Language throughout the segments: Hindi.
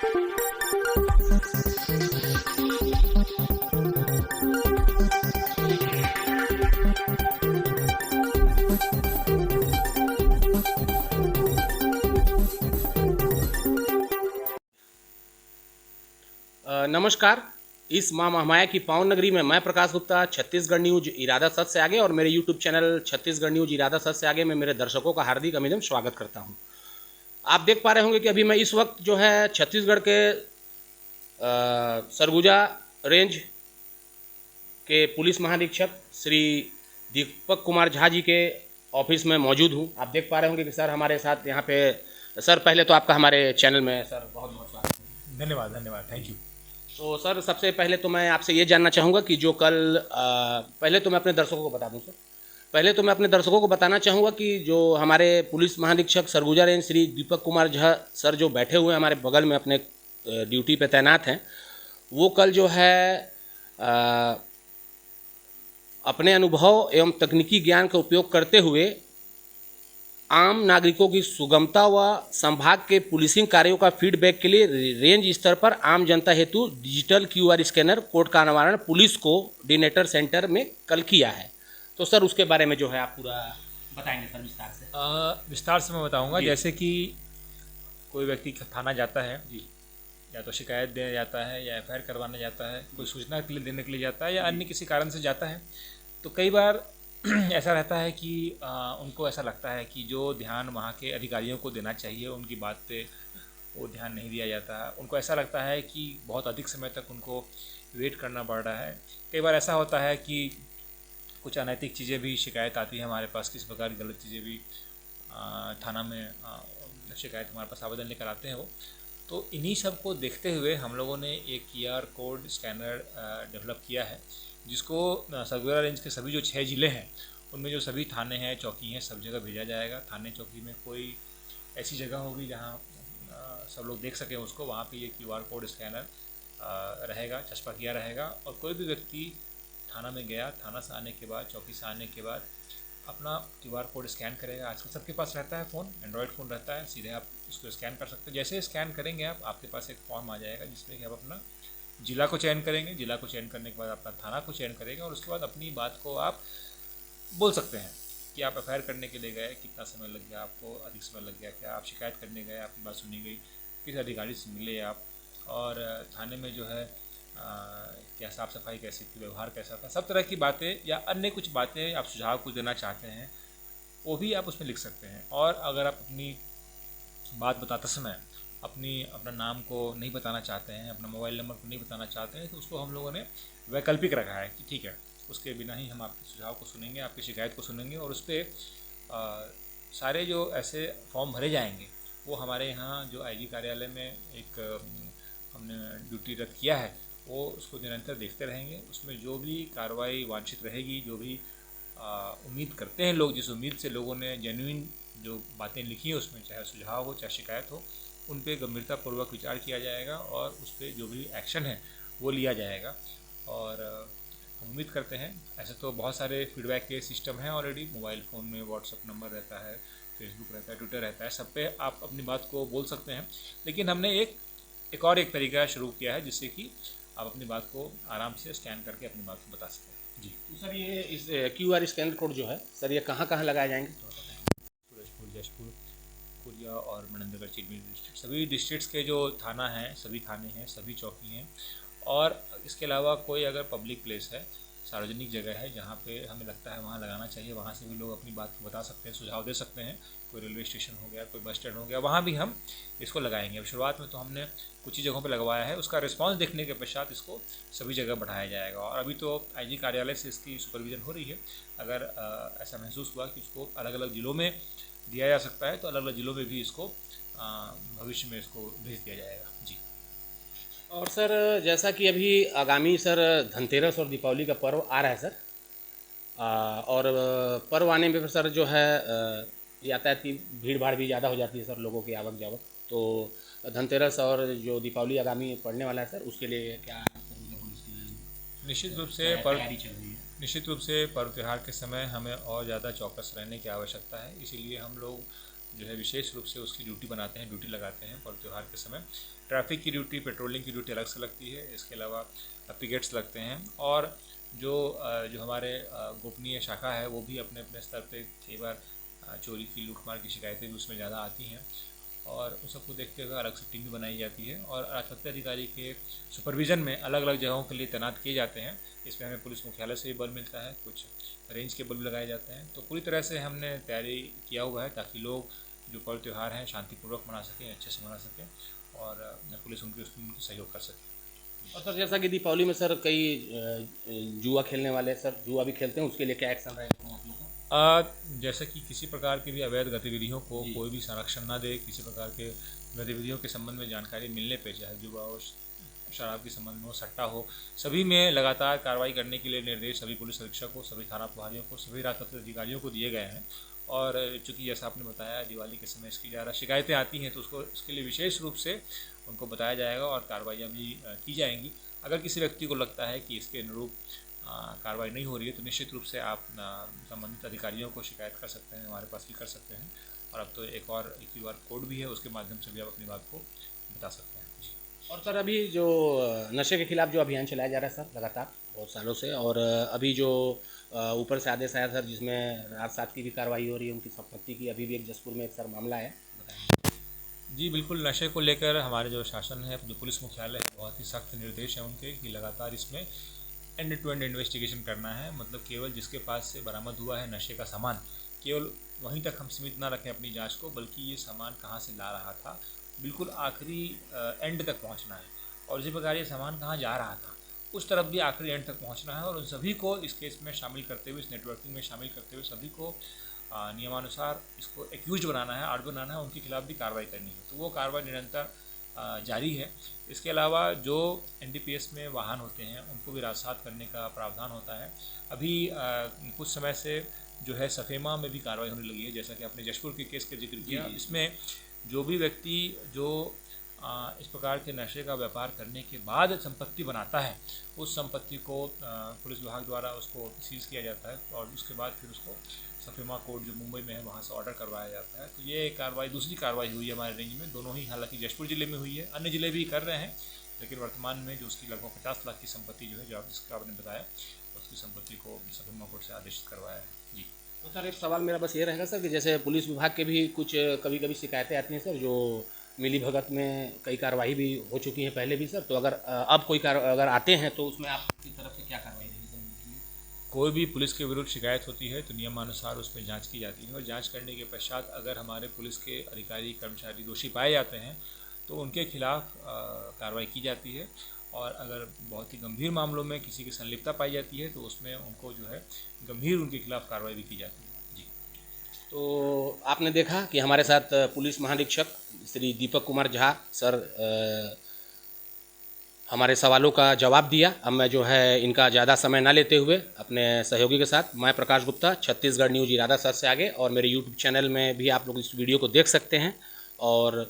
नमस्कार। इस माँ महामाया की पावन नगरी में मैं प्रकाश गुप्ता छत्तीसगढ़ न्यूज इरादा सच से आगे और मेरे यूट्यूब चैनल छत्तीसगढ़ न्यूज इरादा सच से आगे में मेरे दर्शकों का हार्दिक अभिनंदन स्वागत करता हूं। आप देख पा रहे होंगे कि अभी मैं इस वक्त जो है छत्तीसगढ़ के सरगुजा रेंज के पुलिस महानिरीक्षक श्री दीपक कुमार झा जी के ऑफिस में मौजूद हूँ। आप देख पा रहे होंगे कि सर हमारे साथ यहाँ पे सर पहले तो आपका हमारे चैनल में सर बहुत बहुत स्वागत है। धन्यवाद, थैंक यू। तो सर सबसे पहले तो मैं आपसे ये जानना चाहूँगा कि जो कल पहले तो मैं अपने दर्शकों को बता दूं सर, पहले तो मैं अपने दर्शकों को बताना चाहूँगा कि जो हमारे पुलिस महानिरीक्षक सरगुजा रेंज श्री दीपक कुमार झा सर जो बैठे हुए हैं हमारे बगल में अपने ड्यूटी पे तैनात हैं, वो कल जो है अपने अनुभव एवं तकनीकी ज्ञान का उपयोग करते हुए आम नागरिकों की सुगमता व संभाग के पुलिसिंग कार्यों का फीडबैक के लिए रेंज स्तर पर आम जनता हेतु डिजिटल QR स्कैनर कोड का अनावरण पुलिस कोऑर्डिनेटर सेंटर में कल किया है। तो सर उसके बारे में जो है आप पूरा बताएंगे सर विस्तार से। विस्तार से मैं बताऊंगा। जैसे कि कोई व्यक्ति थाना जाता है जी, या तो शिकायत देने जाता है या FIR करवाने जाता है, कोई सूचना के लिए देने के लिए जाता है या अन्य किसी कारण से जाता है, तो कई बार ऐसा रहता है कि उनको ऐसा लगता है कि जो ध्यान वहाँ के अधिकारियों को देना चाहिए उनकी बात पे वो ध्यान नहीं दिया जाता है। उनको ऐसा लगता है कि बहुत अधिक समय तक उनको वेट करना पड़ रहा है। कई बार ऐसा होता है कि कुछ अनैतिक चीज़ें भी शिकायत आती है हमारे पास, किस प्रकार की गलत चीज़ें भी थाना में शिकायत हमारे पास आवेदन लेकर आते हैं वो। तो इन्हीं सब को देखते हुए हम लोगों ने एक QR कोड स्कैनर डेवलप किया है, जिसको सरगुजा रेंज के सभी जो 6 ज़िले हैं उनमें जो सभी थाने हैं, चौकी हैं, सब जगह भेजा जाएगा। थाने चौकी में कोई ऐसी जगह होगी जहां सब लोग देख सकें उसको, वहां पे ये QR कोड स्कैनर रहेगा, चस्पा किया रहेगा। और कोई भी व्यक्ति थाना में गया, थाना से आने के बाद, चौकी से आने के बाद अपना QR कोड स्कैन करेगा। आजकल सबके पास रहता है फ़ोन, एंड्रॉयड फ़ोन रहता है, सीधे आप उसको स्कैन कर सकते हैं। जैसे स्कैन करेंगे आप, आपके पास एक फॉर्म आ जाएगा जिसमें कि आप अपना जिला को चयन करेंगे। जिला को चयन करने के बाद अपना थाना को चयन करेंगे और उसके बाद अपनी बात को आप बोल सकते हैं कि आप FIR करने के लिए गए, कितना समय लग गया आपको, अधिक समय लग गया क्या, आप शिकायत करने गए, आपकी बात सुनी गई, किस अधिकारी से मिले आप, और थाने में जो है क्या साफ़ सफाई कैसी थी, व्यवहार कैसा था, सब तरह की बातें या अन्य कुछ बातें आप सुझाव कुछ देना चाहते हैं वो भी आप उसमें लिख सकते हैं। और अगर आप अपनी बात बताते समय अपना नाम को नहीं बताना चाहते हैं, अपना मोबाइल नंबर को नहीं बताना चाहते हैं, तो उसको हम लोगों ने वैकल्पिक रखा है कि ठीक है, उसके बिना ही हम आपके सुझाव को सुनेंगे, आपकी शिकायत को सुनेंगे। और उस पर सारे जो ऐसे फॉर्म भरे जाएंगे वो हमारे यहाँ जो IG कार्यालय में एक हमने ड्यूटी रख किया है, वो उसको निरंतर देखते रहेंगे। उसमें जो भी कार्रवाई वांछित रहेगी, जो भी उम्मीद करते हैं लोग, जिस उम्मीद से लोगों ने जेन्युइन जो बातें लिखी हैं उसमें, चाहे सुझाव हो चाहे शिकायत हो, उन पे गंभीरतापूर्वक विचार किया जाएगा और उस पर जो भी एक्शन है वो लिया जाएगा। और हम उम्मीद करते हैं, ऐसे तो बहुत सारे फीडबैक के सिस्टम हैं ऑलरेडी, मोबाइल फ़ोन में व्हाट्सअप नंबर रहता है, फेसबुक रहता है, ट्विटर रहता है, सब पे आप अपनी बात को बोल सकते हैं। लेकिन हमने एक और तरीका शुरू किया है जिससे कि आप अपनी बात को आराम से स्कैन करके अपनी बात को बता सकते हैं। जी तो सर ये इस QR स्कैनर कोड जो है सर ये कहाँ कहाँ लगाए जाएंगे? सूरजपुर, जशपुर, कोरिया और मनेंद्रगढ़, चिरमिरी डिस्ट्रिक्ट, सभी डिस्ट्रिक्ट्स के जो थाना हैं, सभी थाने हैं, सभी चौकी हैं। और इसके अलावा कोई अगर पब्लिक प्लेस है, सार्वजनिक जगह है जहाँ पे हमें लगता है वहाँ लगाना चाहिए, वहाँ से भी लोग अपनी बात को बता सकते हैं, सुझाव दे सकते हैं। कोई रेलवे स्टेशन हो गया, कोई बस स्टैंड हो गया, वहाँ भी हम इसको लगाएंगे। अब शुरुआत में तो हमने कुछ ही जगहों पे लगवाया है, उसका रिस्पांस देखने के पश्चात इसको सभी जगह बढ़ाया जाएगा। और अभी तो IG कार्यालय से इसकी सुपरविज़न हो रही है। अगर ऐसा महसूस हुआ कि इसको अलग अलग ज़िलों में दिया जा सकता है तो अलग अलग ज़िलों में भी इसको भविष्य में इसको भेज दिया जाएगा। जी। और सर जैसा कि अभी आगामी सर धनतेरस और दीपावली का पर्व आ रहा है सर, और पर्व आने में सर जो है यातायात की भीड़ भाड़ भी ज़्यादा हो जाती है सर, लोगों की आवक जावक। तो धनतेरस और जो दीपावली आगामी पड़ने वाला है सर, उसके लिए क्या पुलिस की निश्चित रूप से तैयारी चल रही है? निश्चित रूप से पर्व त्यौहार के समय हमें और ज़्यादा चौकस रहने की आवश्यकता है। इसीलिए हम लोग जो है विशेष रूप से उसकी ड्यूटी बनाते हैं, ड्यूटी लगाते हैं पर्व त्यौहार के समय। ट्रैफिक की ड्यूटी, पेट्रोलिंग की ड्यूटी अलग से लगती है, इसके अलावा पिकेट्स लगते हैं। और जो हमारे गोपनीय शाखा है वो भी अपने अपने स्तर पे कई बार चोरी की, लूटमार की शिकायतें भी उसमें ज़्यादा आती हैं, और उन सबको देखते हुए अलग से टीम भी बनाई जाती है और राजपत्रित अधिकारी के सुपरविज़न में अलग अलग जगहों के लिए तैनात किए जाते हैं। इसमें हमें पुलिस मुख्यालय से भी बल मिलता है, कुछ रेंज के बल भी लगाए जाते हैं। तो पूरी तरह से हमने तैयारी किया हुआ है ताकि लोग जो पर्व त्यौहार हैं शांतिपूर्वक मना सकें, अच्छे से मना सकें, और पुलिस उनकी सहयोग कर सके। और सर जैसा कि दीपावली में सर कई जुआ खेलने वाले सर जुआ भी खेलते हैं, उसके लिए क्या एक्शन रहेगा आप लोगों का? जैसे कि किसी प्रकार की भी अवैध गतिविधियों को कोई भी संरक्षण ना दे, किसी प्रकार के गतिविधियों के संबंध में जानकारी मिलने पे, चाहे जुआ हो, शराब के संबंध में हो, सट्टा हो, सभी में लगातार कार्रवाई करने के लिए निर्देश सभी पुलिस अधीक्षक को, सभी थाना प्रभारियों को, सभी राजपत्रित अधिकारियों को दिए गए हैं। और चूँकि जैसा आपने बताया दिवाली के समय इसकी ज़्यादा शिकायतें आती हैं, तो उसके लिए विशेष रूप से उनको बताया जाएगा और कार्रवाइयाँ भी की जाएंगी। अगर किसी व्यक्ति को लगता है कि इसके अनुरूप कार्रवाई नहीं हो रही है तो निश्चित रूप से आप संबंधित अधिकारियों को शिकायत कर सकते हैं, हमारे पास भी कर सकते हैं। और अब तो एक और QR कोड भी है, उसके माध्यम से भी आप अपनी बात को बता सकते हैं। जी। और सर अभी जो नशे के खिलाफ जो अभियान चलाया जा रहा है सर लगातार बहुत सालों से, और अभी जो ऊपर से आदेश आया सर जिसमें रात साथ की भी कार्रवाई हो रही है उनकी संपत्ति की, अभी भी एक जसपुर में एक सर मामला है, बताएं। जी बिल्कुल, नशे को लेकर हमारे जो शासन है, जो पुलिस मुख्यालय है, बहुत ही सख्त निर्देश हैं उनके कि लगातार इसमें एंड टू एंड इन्वेस्टिगेशन करना है। मतलब केवल जिसके पास से बरामद हुआ है नशे का सामान, केवल वहीं तक हम सीमित ना रखें अपनी जांच को, बल्कि ये सामान कहाँ से ला रहा था, बिल्कुल आखिरी एंड तक पहुंचना है। और इसी प्रकार ये सामान कहाँ जा रहा था उस तरफ भी आखिरी एंड तक पहुंचना है, और उन सभी को इस केस में शामिल करते हुए, इस नेटवर्किंग में शामिल करते हुए सभी को नियमानुसार इसको एक्यूज बनाना है, आरोपी बनाना है, उनके खिलाफ भी कार्रवाई करनी है। तो वो कार्रवाई निरंतर जारी है। इसके अलावा जो NDPS में वाहन होते हैं उनको भी राजसात करने का प्रावधान होता है। अभी कुछ समय से जो है सफेमा में भी कार्रवाई होने लगी है, जैसा कि आपने जशपुर के केस का जिक्र किया। इसमें जो भी व्यक्ति जो इस प्रकार के नशे का व्यापार करने के बाद संपत्ति बनाता है, उस संपत्ति को पुलिस विभाग द्वारा उसको सीज़ किया जाता है, और उसके बाद फिर उसको सफेमा कोर्ट जो मुंबई में है वहाँ से ऑर्डर करवाया जाता है। तो ये कार्रवाई, दूसरी कार्रवाई हुई है हमारे रेंज में, दोनों ही हालांकि जशपुर ज़िले में हुई है, अन्य ज़िले भी कर रहे हैं, लेकिन वर्तमान में जो उसकी लगभग 50 लाख की संपत्ति जो है, जो जिसका आपने बताया, उसकी संपत्ति को सफेमा कोर्ट से आदेशित करवाया है। जी। तो सर एक सवाल मेरा बस ये रहेगा सर कि जैसे पुलिस विभाग के भी कुछ कभी कभी शिकायतें आती हैं सर, जो मिली भगत में कई कार्रवाई भी हो चुकी है पहले भी सर, तो अगर अब कोई अगर आते हैं तो उसमें आपकी तरफ से क्या कार्रवाई रहेगी सर? कोई भी पुलिस के विरुद्ध शिकायत होती है तो नियमानुसार उस पर जांच की जाती है, और जांच करने के पश्चात अगर हमारे पुलिस के अधिकारी कर्मचारी दोषी पाए जाते हैं तो उनके खिलाफ कार्रवाई की जाती है, और अगर बहुत ही गंभीर मामलों में किसी की संलिप्तता पाई जाती है तो उसमें उनको जो है गंभीर उनके खिलाफ कार्रवाई भी की जाती है। जी। तो आपने देखा कि हमारे साथ पुलिस महानिरीक्षक श्री दीपक कुमार झा सर हमारे सवालों का जवाब दिया। अब मैं जो है इनका ज़्यादा समय ना लेते हुए अपने सहयोगी के साथ, मैं प्रकाश गुप्ता, छत्तीसगढ़ न्यूज़ इरादा सर से आगे, और मेरे यूट्यूब चैनल में भी आप लोग इस वीडियो को देख सकते हैं, और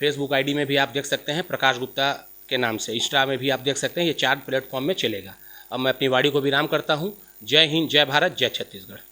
फेसबुक ID में भी आप देख सकते हैं प्रकाश गुप्ता के नाम से, इंस्टा में भी आप देख सकते हैं, ये 4 प्लेटफॉर्म में चलेगा। अब मैं अपनी वाणी को विराम करता हूँ। जय हिंद, जय भारत, जय छत्तीसगढ़।